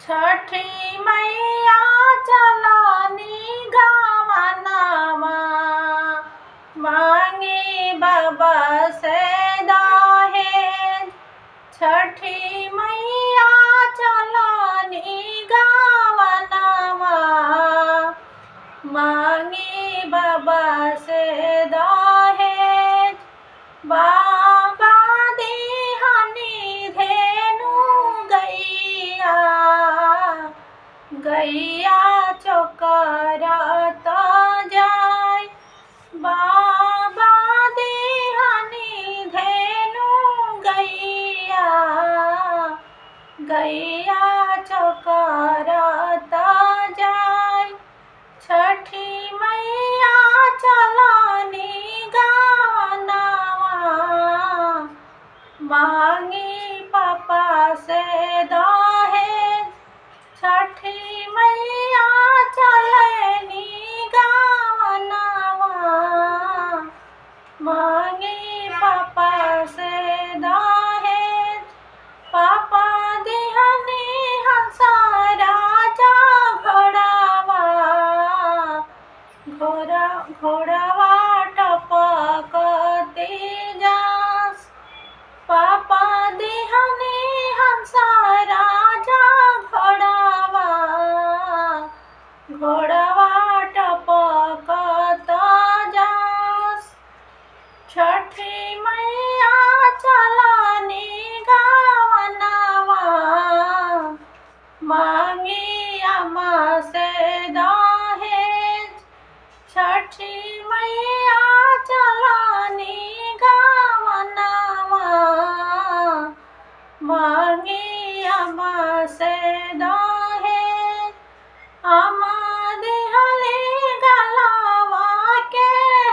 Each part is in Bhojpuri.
छठी मैया चलानी गावनामा मांगे बाबा से दहेज। छठी मैया चलानी गावनामा मांगे बाबा से दहेज। बाबा देहनी धेनु गैया गैया चोकरत जाय। बाबा देहनी धेनु गैया गैया चोकरत जाय। छठी मैया चलानी गावनावा मांगी पापा से दहेज। छठी मैया चलनी गावनावा मांगी पापा से दहेज। पापा देहनी हंसा राजा घोड़ावा घोड़ावा टपकते जास। पापा देहनी हंसा राजा घोड़ावा टपकत जास। छठी मैया चलानी गावनावा मांगी अम्मा से दहेज। छठी मैया चलानी गावनावा मांगी अम्मा से दहेज। अम्मा देहली गलावा के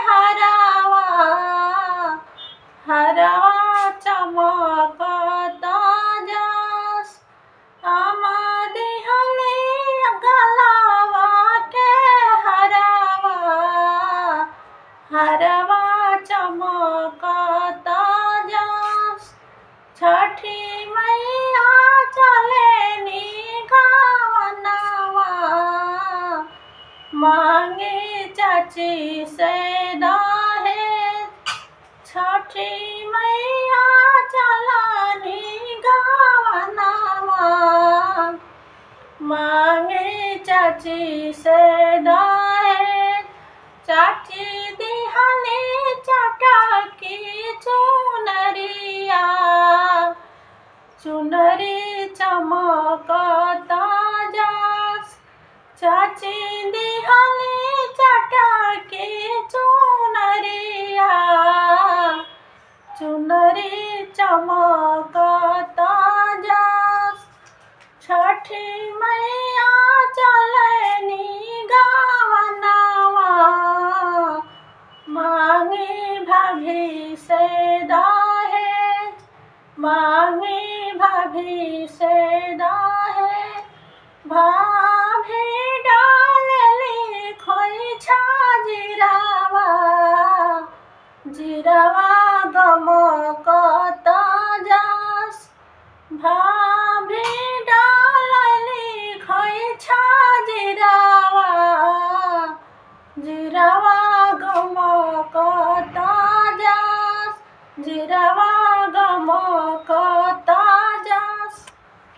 हरावा चमकत जास। अम्मा देहली गलावा के हरावा चमकत जास। छठी मैया चलेनी गावनावा मांगे चाची से दहेज। छठी मैया चलानी गावनावा मांगे चाची से दहेज। चाची देहनी चटकी चुनरिया